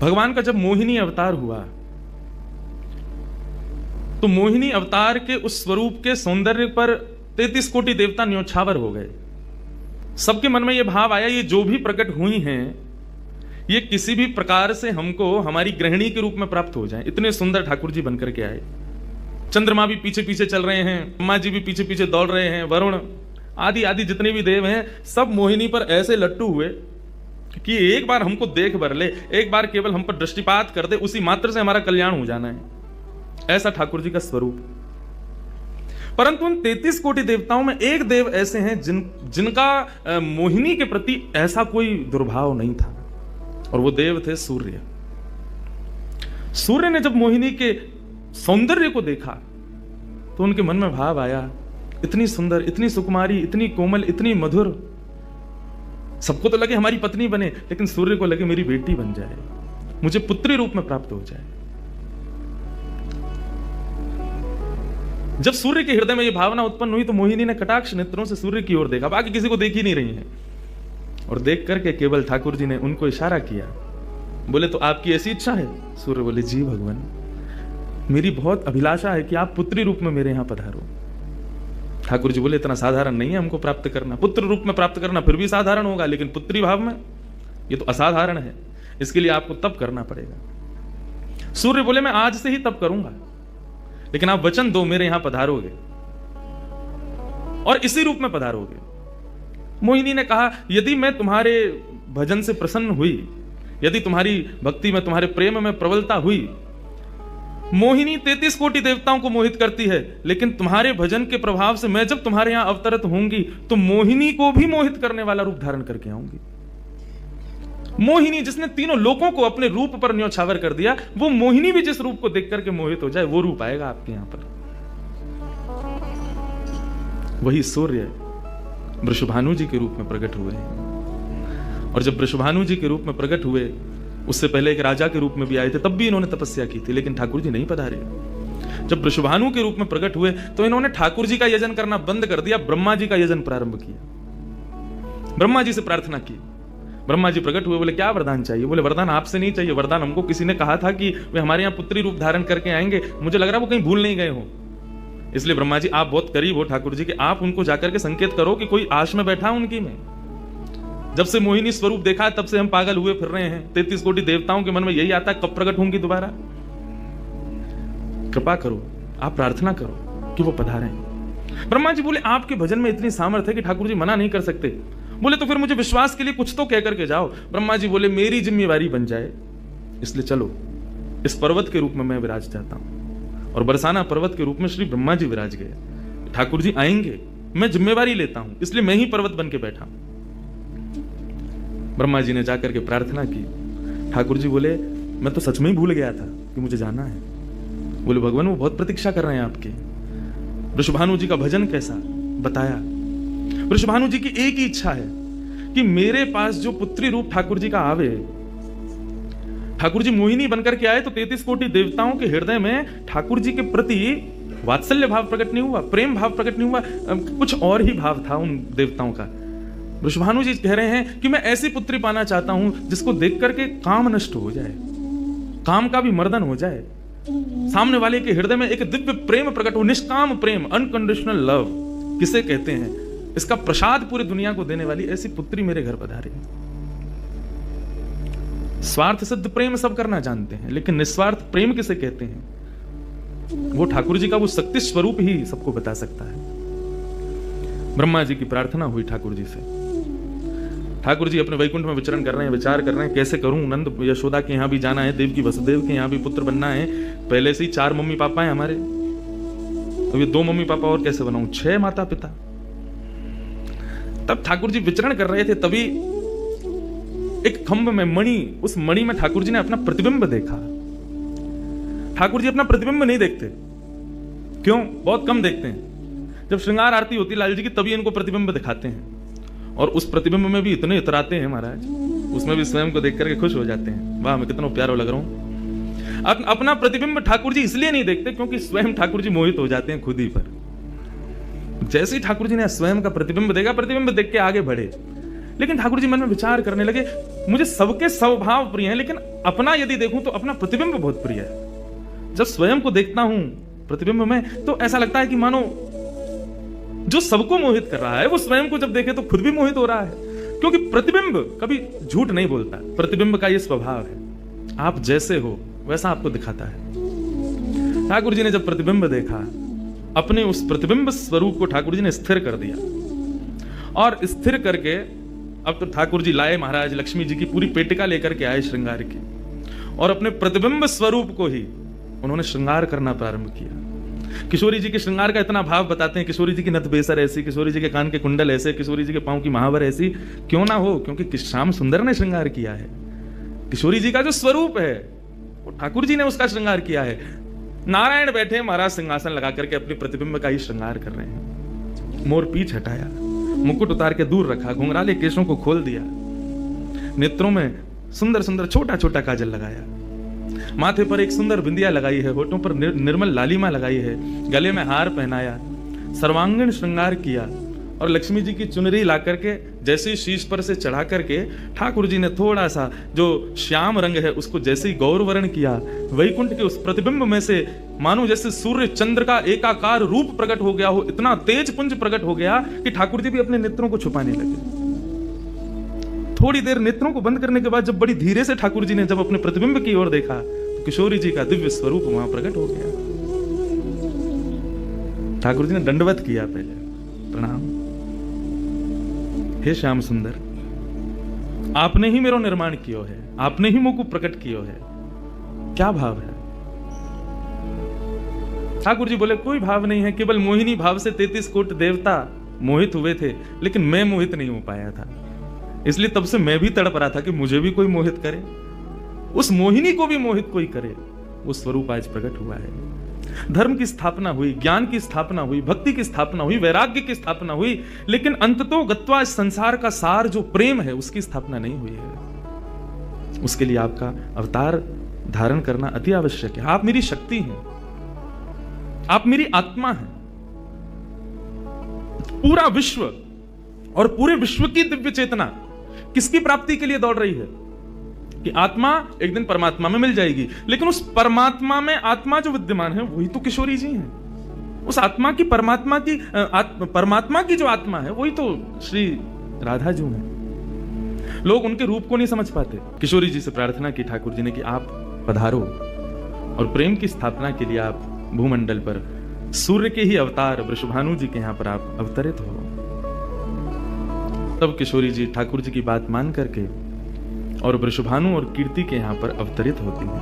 भगवान का जब मोहिनी अवतार हुआ तो मोहिनी अवतार के उस स्वरूप के सौंदर्य पर 33 कोटि देवता न्योछावर हो गए। सबके मन में यह भाव आया, ये जो भी प्रकट हुई हैं ये किसी भी प्रकार से हमको हमारी गृहिणी के रूप में प्राप्त हो जाए। इतने सुंदर ठाकुर जी बनकर के आए। चंद्रमा भी पीछे पीछे चल रहे हैं, ब्रह्मा जी भी पीछे पीछे दौड़ रहे हैं, वरुण आदि आदि जितने भी देव हैं सब मोहिनी पर ऐसे लट्टू हुए कि एक बार हमको देख भर ले, एक बार केवल हम पर दृष्टिपात कर दे, उसी मात्र से हमारा कल्याण हो जाना है। ऐसा ठाकुर जी का स्वरूप। परंतु उन 33 कोटि देवताओं में एक देव ऐसे हैं जिनका मोहिनी के प्रति ऐसा कोई दुर्भाव नहीं था, और वो देव थे सूर्य। सूर्य ने जब मोहिनी के सौंदर्य को देखा तो उनके मन में भाव आया, इतनी सुंदर, इतनी सुकुमारी, इतनी कोमल, इतनी मधुर, सबको तो लगे हमारी पत्नी बने, लेकिन सूर्य को लगे मेरी बेटी बन जाए, मुझे पुत्री रूप में प्राप्त हो जाए। जब सूर्य के हृदय में यह भावना उत्पन्न हुई तो मोहिनी ने कटाक्ष नेत्रों से सूर्य की ओर देखा, बाकी किसी को देख ही नहीं रही है, और देख करके केवल ठाकुर जी ने उनको इशारा किया, बोले तो आपकी ऐसी इच्छा है? सूर्य बोले जी भगवान, मेरी बहुत अभिलाषा है कि आप पुत्री रूप में मेरे यहां पधारो। ठाकुर जी बोले इतना साधारण नहीं है हमको प्राप्त करना, पुत्र रूप में प्राप्त करना फिर भी साधारण होगा, लेकिन पुत्री भाव में ये तो असाधारण है, इसके लिए आपको तप करना पड़ेगा। सूर्य बोले मैं आज से ही तप करूंगा, लेकिन आप वचन दो मेरे यहां पधारोगे और इसी रूप में पधारोगे। मोहिनी ने कहा यदि मैं तुम्हारे भजन से प्रसन्न हुई, यदि तुम्हारी भक्ति में, तुम्हारे प्रेम में प्रबलता हुई, मोहिनी 33 कोटि देवताओं को मोहित करती है, लेकिन तुम्हारे भजन के प्रभाव से मैं जब तुम्हारे यहां अवतरित होंगी तो मोहिनी को भी मोहित करने वाला रूप धारण करके आऊंगी। मोहिनी जिसने तीनों लोकों को अपने रूप पर न्योछावर कर दिया, वो मोहिनी भी जिस रूप को देख करके मोहित हो जाए, वो रूप आएगा आपके यहां पर। वही सूर्य वृषभानु जी के रूप में प्रकट हुए हैं। और जब वृषभानु जी के रूप में प्रकट हुए, उससे पहले एक राजा के रूप में भी आए थे, तब भी इन्होंने तपस्या की थी, लेकिन ठाकुर जी नहीं पधारे। जब वृषभानु के रूप में प्रकट हुए तो इन्होंने ठाकुर जी का यजन करना बंद कर दिया, ब्रह्मा जी का यजन प्रारंभ किया। ब्रह्मा जी से प्रार्थना की, ब्रह्मा जी प्रकट हुए, बोले क्या वरदान चाहिए? बोले वरदान आपसे नहीं चाहिए, वरदान हमको किसी ने कहा था कि वे हमारे यहाँ पुत्री रूप धारण करके आएंगे, मुझे लग रहा है वो कहीं भूल नहीं गए हो, इसलिए ब्रह्मा जी आप बहुत करीब हो ठाकुर जी के, आप उनको जाकर के संकेत करो कि कोई आश में बैठा उनकी में। जब से मोहिनी स्वरूप देखा तब से हम पागल हुए फिर रहे हैं। 33 कोटि देवताओं के मन में यही आता है कब प्रकट होंगी दोबारा, कृपा करो, आप प्रार्थना करो कि वो पधारें। ब्रह्मा जी बोले आपके भजन में इतनी सामर्थ्य है कि ठाकुर जी मना नहीं कर सकते। बोले तो फिर मुझे विश्वास के लिए कुछ तो कह करके जाओ। ब्रह्मा जी बोले मेरी जिम्मेवारी बन जाए, इसलिए चलो इस पर्वत के रूप में मैं विराज जाता हूं। और बरसाना पर्वत के रूप में श्री ब्रह्मा जी विराज गए। ठाकुर जी आएंगे, मैं जिम्मेवारी लेता हूं, इसलिए मैं ही पर्वत बन के बैठा हूं। ब्रह्मा जी ने जाकर के प्रार्थना की। ठाकुर जी बोले मैं तो सच में ही भूल गया था कि मुझे जाना है। बोले भगवान वो बहुत प्रतीक्षा कर रहे हैं आपकी। वृषभानु जी का भजन कैसा बताया। वृषभानु जी की एक ही इच्छा है कि मेरे पास जो पुत्री रूप ठाकुर जी का आवे, ठाकुर जी मोहिनी बनकर के आए तो 33 कोटि देवताओं के हृदय में ठाकुर जी के प्रति वात्सल्य भाव प्रकट नहीं हुआ, प्रेम भाव प्रकट नहीं हुआ, कुछ और ही भाव था उन देवताओं का। वृषभानु जी कह रहे हैं कि मैं ऐसी पुत्री पाना चाहता हूं जिसको देख करके काम नष्ट हो जाए, काम का भी मर्दन हो जाए, सामने वाले के हृदय में एक दिव्य प्रेम प्रकट हो, निष्काम प्रेम, अनकंडीशनल लव किसे कहते हैं, इसका प्रसाद पूरी दुनिया को देने वाली ऐसी पुत्री मेरे घर पधारे। स्वार्थ सिद्ध प्रेम सब करना जानते हैं, लेकिन निस्वार्थ प्रेम किसे कहते हैं, वो ठाकुर जी का वो शक्ति स्वरूप ही सबको बता सकता है। ब्रह्मा जी की प्रार्थना हुई ठाकुर जी से। ठाकुर जी अपने वैकुंठ में विचरण कर रहे हैं, विचार कर रहे हैं कैसे करूं, नंद यशोदा के यहां भी जाना है, देव की वसुदेव के यहां भी पुत्र बनना है, पहले से ही 4 मम्मी पापा हैं हमारे, तो ये 2 मम्मी पापा और कैसे बनाऊं, 6 माता पिता। तब ठाकुर जी विचरण कर रहे थे, तभी एक खंभ में मणि, उस मणि में ठाकुर जी ने अपना प्रतिबिंब देखा। ठाकुर जी अपना प्रतिबिंब नहीं देखते, क्यों? बहुत कम देखते हैं। जब श्रृंगार आरती होती लाल जी की तभी इनको प्रतिबिंब दिखाते हैं, और उस प्रतिबिंब में भी इतने इतराते हैं महाराज, उसमें भी स्वयं को देख करके खुश हो जाते हैं, वाह मैं कितना प्यारा लग रहा हूं। अपना प्रतिबिंब ठाकुर जी इसलिए नहीं देखते क्योंकि स्वयं ठाकुर जी मोहित हो जाते हैं खुद ही पर। जैसे ही ठाकुर जी ने स्वयं का प्रतिबिंब देखा, प्रतिबिंब देख के आगे बढ़े, लेकिन ठाकुर जी मन में विचार करने लगे मुझे सबके स्वभाव प्रिय हैं, लेकिन अपना यदि देखूं तो अपना प्रतिबिंब बहुत प्रिय है। जब स्वयं को देखता हूं प्रतिबिंब में तो ऐसा लगता है कि मानो जो सबको मोहित कर रहा है वो स्वयं को जब देखे तो खुद भी मोहित हो रहा है, क्योंकि प्रतिबिंब कभी झूठ नहीं बोलता। प्रतिबिंब का ये स्वभाव है, आप जैसे हो वैसा आपको दिखाता है। ठाकुर जी ने जब प्रतिबिंब देखा, अपने उस प्रतिबिंब स्वरूप को ठाकुर जी ने स्थिर कर दिया, और स्थिर करके अब तो ठाकुर जी लाए महाराज लक्ष्मी जी की पूरी पेटिका लेकर के आए श्रृंगार की, और अपने प्रतिबिंब स्वरूप को ही उन्होंने श्रृंगार करना प्रारंभ किया। किशोरी जी के श्रृंगार का इतना भाव बताते हैं, किशोरी जी की नथ बेसर ऐसी, किशोरी जी के कान के कुंडल ऐसे, किशोरी जी के पांव की महावर ऐसी, क्यों ना हो, क्योंकि श्याम सुंदर ने श्रृंगार किया है। किशोरी जी का जो स्वरूप है वो ठाकुर जी ने उसका श्रृंगार किया है। नारायण बैठे महाराज सिंहासन लगा करके अपने प्रतिबिंब का ही श्रृंगार कर रहे हैं। मोर पीछ हटाया, मुकुट उतार के दूर रखा, घुंघराले केशों को खोल दिया, नेत्रों में सुंदर सुंदर छोटा छोटा काजल लगाया, माथे पर एक सुंदर बिंदिया लगाई है, होठों पर निर्मल लालिमा लगाई है, गले में हार पहनाया, सर्वांगीण श्रृंगार किया, और लक्ष्मी जी की चुनरी ला करके जैसे ही शीश पर से चढ़ा करके ठाकुर जी ने थोड़ा सा जो श्याम रंग है उसको जैसे ही गौर वर्ण किया, वैकुंठ के उस प्रतिबिंब में से मानो जैसे सूर्य चंद्र का एकाकार रूप प्रकट हो गया हो, इतना तेज पुंज प्रकट हो गया कि ठाकुर जी भी अपने नेत्रों को छुपाने लगे। थोड़ी देर नेत्रों को बंद करने के बाद जब बड़ी धीरे से ठाकुर जी ने जब अपने प्रतिबिंब की ओर देखा तो किशोरी जी का दिव्य स्वरूप वहां प्रकट हो गया। ठाकुर जी ने दंडवत किया, पहले प्रणाम, हे श्याम सुंदर, आपने ही मेरो निर्माण कियो है, आपने ही मुझको प्रकट कियो है, क्या भाव है? ठाकुर जी बोले कोई भाव नहीं है, केवल मोहिनी भाव से 33 कोटि देवता मोहित हुए थे, लेकिन मैं मोहित नहीं हो पाया था, इसलिए तब से मैं भी तड़प रहा था कि मुझे भी कोई मोहित करे, उस मोहिनी को भी मोहित कोई करे। वो स्वरूप आज प्रकट हुआ है। धर्म की स्थापना हुई, ज्ञान की स्थापना हुई, भक्ति की स्थापना हुई, वैराग्य की स्थापना हुई, लेकिन अंततो गत्वा इस संसार का सार जो प्रेम है उसकी स्थापना नहीं हुई है। उसके लिए आपका अवतार धारण करना अति आवश्यक है। आप मेरी शक्ति हैं, आप मेरी आत्मा हैं। पूरा विश्व और पूरे विश्व की दिव्य चेतना किसकी प्राप्ति के लिए दौड़ रही है कि आत्मा एक दिन परमात्मा में मिल जाएगी, लेकिन उस परमात्मा में आत्मा जो विद्यमान है वही तो किशोरी जी हैं। उस आत्मा की परमात्मा की जो आत्मा है वही तो श्री राधा जी हैं। लोग उनके रूप को नहीं समझ पाते। किशोरी जी से प्रार्थना की ठाकुर जी ने कि आप पधारो और प्रेम की स्थापना के लिए आप भूमंडल पर सूर्य के ही अवतार वृषभानु जी के यहां पर आप अवतरित हो। तब किशोरी जी ठाकुर जी की बात मान करके और वृषभानु और कीर्ति के यहां पर अवतरित होती हैं।